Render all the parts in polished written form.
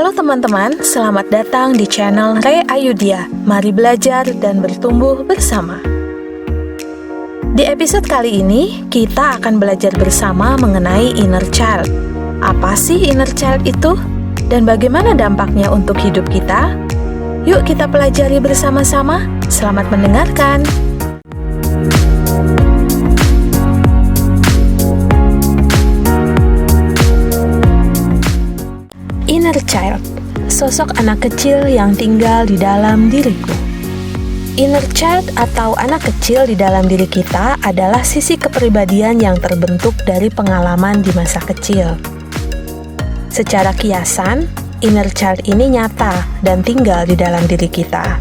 Halo teman-teman, selamat datang di channel Re Ayudhya. Mari belajar dan bertumbuh bersama. Di episode kali ini, kita akan belajar bersama mengenai inner child. Apa sih inner child itu? Dan bagaimana dampaknya untuk hidup kita? Yuk kita pelajari bersama-sama. Selamat mendengarkan. Inner child, sosok anak kecil yang tinggal di dalam diriku. Inner child atau anak kecil di dalam diri kita adalah sisi kepribadian yang terbentuk dari pengalaman di masa kecil. Secara kiasan, inner child ini nyata dan tinggal di dalam diri kita.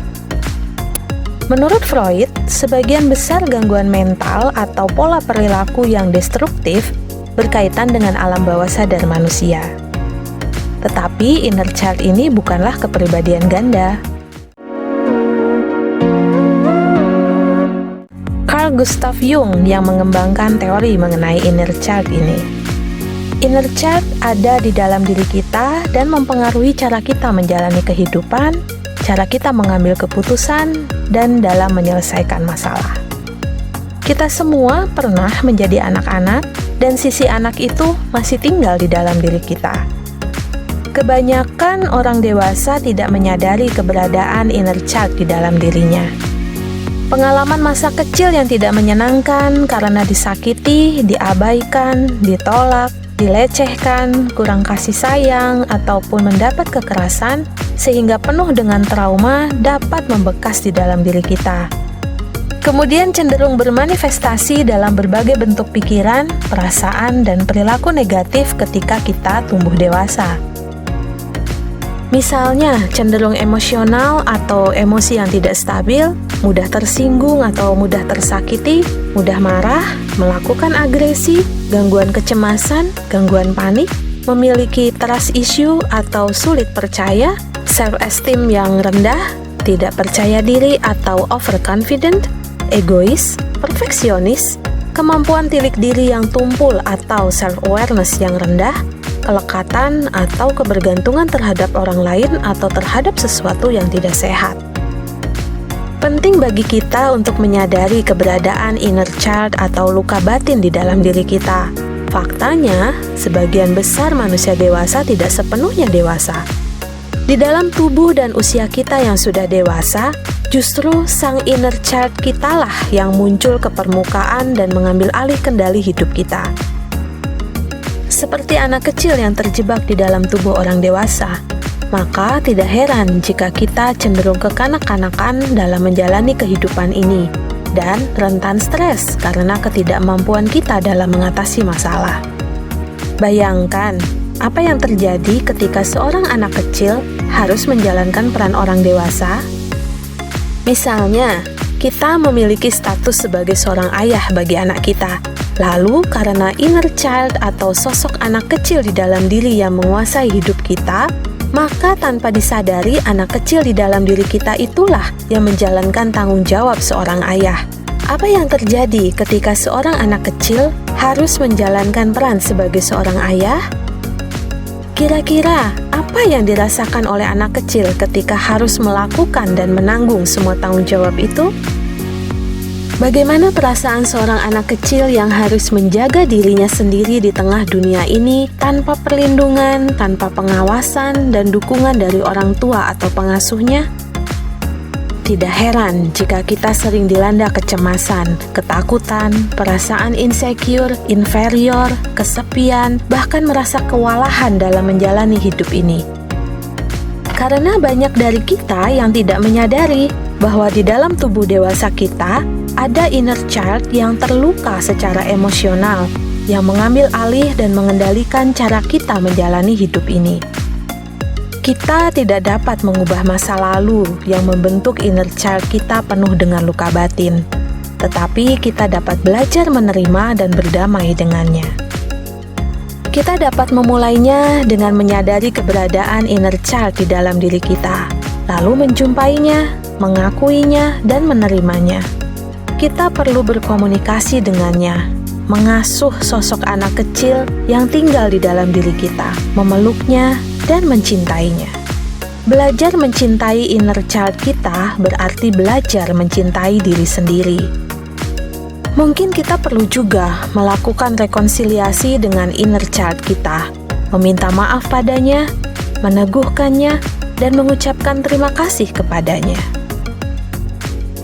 Menurut Freud, sebagian besar gangguan mental atau pola perilaku yang destruktif berkaitan dengan alam bawah sadar manusia. Tetapi inner child ini bukanlah kepribadian ganda. Carl Gustav Jung yang mengembangkan teori mengenai inner child ini. Inner child ada di dalam diri kita dan mempengaruhi cara kita menjalani kehidupan, cara kita mengambil keputusan, dan dalam menyelesaikan masalah. Kita semua pernah menjadi anak-anak, dan sisi anak itu masih tinggal di dalam diri kita. Kebanyakan orang dewasa tidak menyadari keberadaan inner child di dalam dirinya. Pengalaman masa kecil yang tidak menyenangkan karena disakiti, diabaikan, ditolak, dilecehkan, kurang kasih sayang, ataupun mendapat kekerasan, sehingga penuh dengan trauma dapat membekas di dalam diri kita. Kemudian cenderung bermanifestasi dalam berbagai bentuk pikiran, perasaan, dan perilaku negatif ketika kita tumbuh dewasa. Misalnya, cenderung emosional atau emosi yang tidak stabil, mudah tersinggung atau mudah tersakiti, mudah marah, melakukan agresi, gangguan kecemasan, gangguan panik, memiliki trust issue atau sulit percaya, self-esteem yang rendah, tidak percaya diri atau overconfident, egois, perfeksionis, kemampuan tilik diri yang tumpul atau self-awareness yang rendah, kelekatan atau kebergantungan terhadap orang lain atau terhadap sesuatu yang tidak sehat. Penting bagi kita untuk menyadari keberadaan inner child atau luka batin di dalam diri kita. Faktanya, sebagian besar manusia dewasa tidak sepenuhnya dewasa. Di dalam tubuh dan usia kita yang sudah dewasa, justru sang inner child kitalah yang muncul ke permukaan dan mengambil alih kendali hidup kita. Seperti anak kecil yang terjebak di dalam tubuh orang dewasa, maka tidak heran jika kita cenderung kekanak-kanakan dalam menjalani kehidupan ini dan rentan stres karena ketidakmampuan kita dalam mengatasi masalah. Bayangkan, apa yang terjadi ketika seorang anak kecil harus menjalankan peran orang dewasa? Misalnya, kita memiliki status sebagai seorang ayah bagi anak kita. Lalu, karena inner child atau sosok anak kecil di dalam diri yang menguasai hidup kita, maka tanpa disadari anak kecil di dalam diri kita itulah yang menjalankan tanggung jawab seorang ayah. Apa yang terjadi ketika seorang anak kecil harus menjalankan peran sebagai seorang ayah? Kira-kira apa yang dirasakan oleh anak kecil ketika harus melakukan dan menanggung semua tanggung jawab itu? Bagaimana perasaan seorang anak kecil yang harus menjaga dirinya sendiri di tengah dunia ini tanpa perlindungan, tanpa pengawasan, dan dukungan dari orang tua atau pengasuhnya? Tidak heran jika kita sering dilanda kecemasan, ketakutan, perasaan insecure, inferior, kesepian, bahkan merasa kewalahan dalam menjalani hidup ini. Karena banyak dari kita yang tidak menyadari bahwa di dalam tubuh dewasa kita ada inner child yang terluka secara emosional, yang mengambil alih dan mengendalikan cara kita menjalani hidup ini. Kita tidak dapat mengubah masa lalu yang membentuk inner child kita penuh dengan luka batin, tetapi kita dapat belajar menerima dan berdamai dengannya. Kita dapat memulainya dengan menyadari keberadaan inner child di dalam diri kita, lalu menjumpainya, mengakuinya, dan menerimanya. Kita perlu berkomunikasi dengannya, mengasuh sosok anak kecil yang tinggal di dalam diri kita, memeluknya, dan mencintainya. Belajar mencintai inner child kita berarti belajar mencintai diri sendiri. Mungkin kita perlu juga melakukan rekonsiliasi dengan inner child kita, meminta maaf padanya, meneguhkannya, dan mengucapkan terima kasih kepadanya.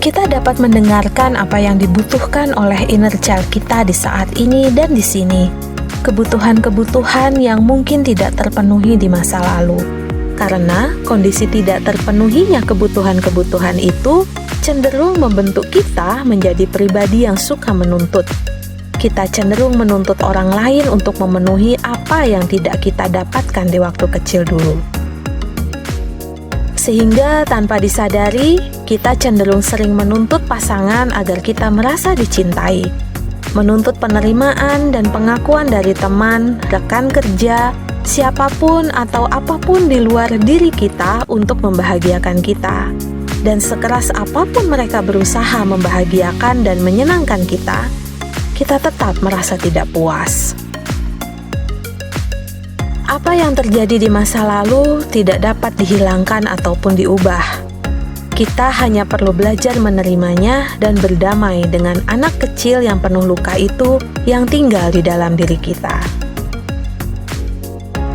Kita dapat mendengarkan apa yang dibutuhkan oleh inner child kita di saat ini dan di sini, kebutuhan-kebutuhan yang mungkin tidak terpenuhi di masa lalu. Karena kondisi tidak terpenuhinya kebutuhan-kebutuhan itu cenderung membentuk kita menjadi pribadi yang suka menuntut. Kita cenderung menuntut orang lain untuk memenuhi apa yang tidak kita dapatkan di waktu kecil dulu. Sehingga tanpa disadari, kita cenderung sering menuntut pasangan agar kita merasa dicintai, menuntut penerimaan dan pengakuan dari teman, rekan kerja, siapapun atau apapun di luar diri kita untuk membahagiakan kita. Dan sekeras apapun mereka berusaha membahagiakan dan menyenangkan kita, kita tetap merasa tidak puas. Apa yang terjadi di masa lalu tidak dapat dihilangkan ataupun diubah. Kita hanya perlu belajar menerimanya dan berdamai dengan anak kecil yang penuh luka itu yang tinggal di dalam diri kita.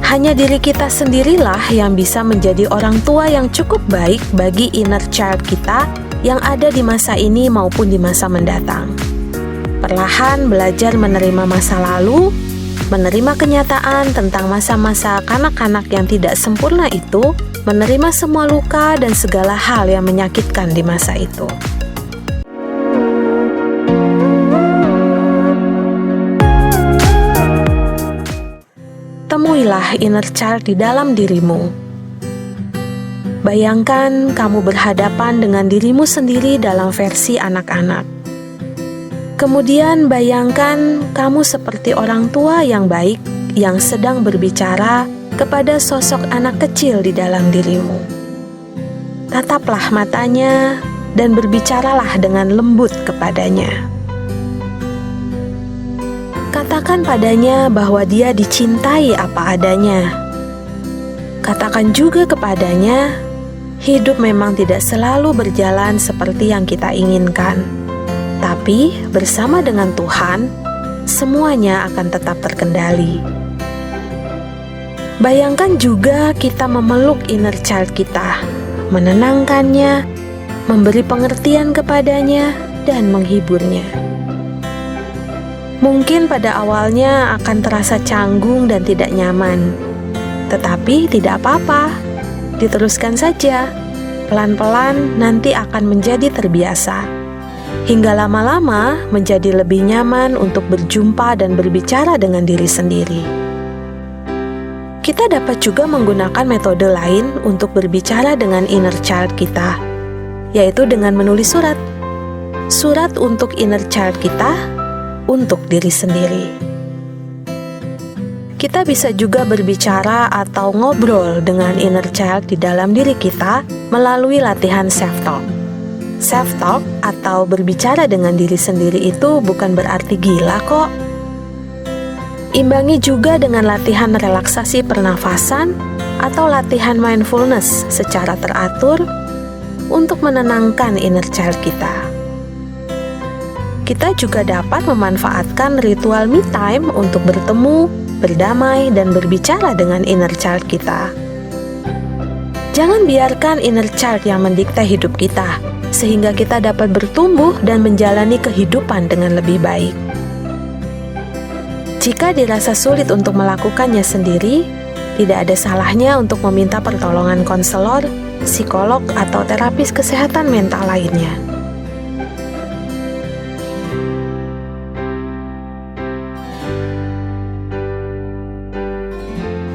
Hanya diri kita sendirilah yang bisa menjadi orang tua yang cukup baik bagi inner child kita yang ada di masa ini maupun di masa mendatang. Perlahan belajar menerima masa lalu, menerima kenyataan tentang masa-masa kanak-kanak yang tidak sempurna itu, menerima semua luka dan segala hal yang menyakitkan di masa itu. Temuilah inner child di dalam dirimu. Bayangkan kamu berhadapan dengan dirimu sendiri dalam versi anak-anak. Kemudian bayangkan kamu seperti orang tua yang baik yang sedang berbicara kepada sosok anak kecil di dalam dirimu. Tataplah matanya dan berbicaralah dengan lembut kepadanya. Katakan padanya bahwa dia dicintai apa adanya. Katakan juga kepadanya, hidup memang tidak selalu berjalan seperti yang kita inginkan. Tapi bersama dengan Tuhan, semuanya akan tetap terkendali. Bayangkan juga kita memeluk inner child kita, menenangkannya, memberi pengertian kepadanya, dan menghiburnya. Mungkin pada awalnya akan terasa canggung dan tidak nyaman, tetapi tidak apa-apa, diteruskan saja. Pelan-pelan nanti akan menjadi terbiasa, hingga lama-lama menjadi lebih nyaman untuk berjumpa dan berbicara dengan diri sendiri. Kita dapat juga menggunakan metode lain untuk berbicara dengan inner child kita, yaitu dengan menulis surat. Surat untuk inner child kita, untuk diri sendiri. Kita bisa juga berbicara atau ngobrol dengan inner child di dalam diri kita melalui latihan self-talk. Self-talk atau berbicara dengan diri sendiri itu bukan berarti gila kok. Imbangi juga dengan latihan relaksasi pernafasan atau latihan mindfulness secara teratur untuk menenangkan inner child kita. Kita juga dapat memanfaatkan ritual me time untuk bertemu, berdamai, dan berbicara dengan inner child kita. Jangan biarkan inner child yang mendikte hidup kita, sehingga kita dapat bertumbuh dan menjalani kehidupan dengan lebih baik. Jika dirasa sulit untuk melakukannya sendiri, tidak ada salahnya untuk meminta pertolongan konselor, psikolog, atau terapis kesehatan mental lainnya.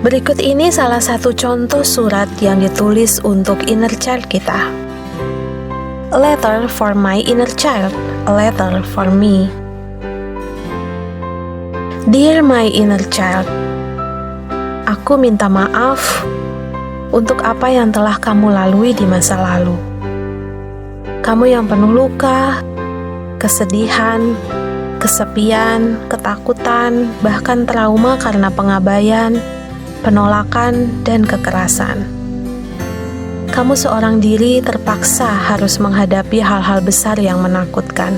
Berikut ini salah satu contoh surat yang ditulis untuk inner child kita. A letter for my inner child, a letter for me. Dear my inner child, aku minta maaf untuk apa yang telah kamu lalui di masa lalu. Kamu yang penuh luka, kesedihan, kesepian, ketakutan, bahkan trauma karena pengabaian, penolakan, dan kekerasan. kamu seorang diri terpaksa harus menghadapi hal-hal besar yang menakutkan,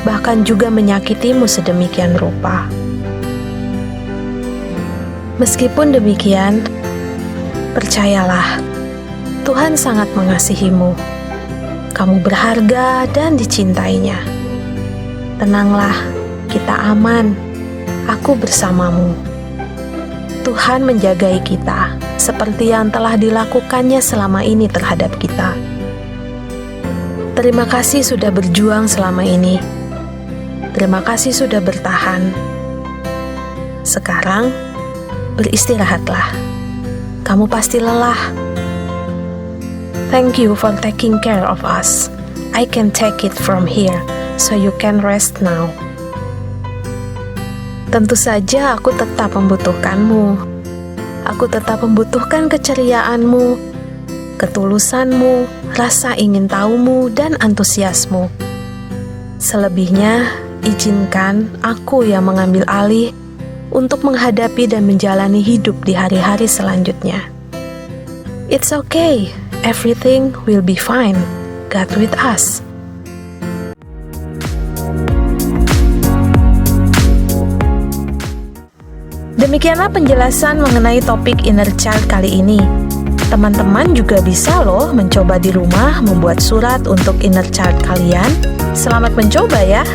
bahkan juga menyakitimu sedemikian rupa. Meskipun demikian, percayalah, Tuhan sangat mengasihimu. Kamu berharga dan dicintainya. Tenanglah, kita aman. Aku bersamamu. Tuhan menjagai kita seperti yang telah dilakukannya selama ini terhadap kita. Terima kasih sudah berjuang selama ini. Terima kasih sudah bertahan. Sekarang, beristirahatlah. Kamu pasti lelah. Thank you for taking care of us. I can take it from here, so you can rest now. Tentu saja aku tetap membutuhkanmu. Aku tetap membutuhkan keceriaanmu, ketulusanmu, rasa ingin tahumu, dan antusiasmu. Selebihnya, izinkan aku yang mengambil alih untuk menghadapi dan menjalani hidup di hari-hari selanjutnya. It's okay, everything will be fine. God with us. Demikianlah penjelasan mengenai topik inner child kali ini. Teman-teman juga bisa loh mencoba di rumah membuat surat untuk inner child kalian. Selamat mencoba ya.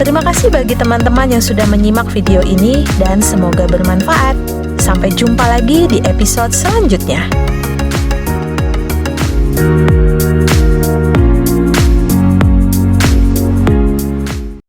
Terima kasih bagi teman-teman yang sudah menyimak video ini dan semoga bermanfaat. Sampai jumpa lagi di episode selanjutnya.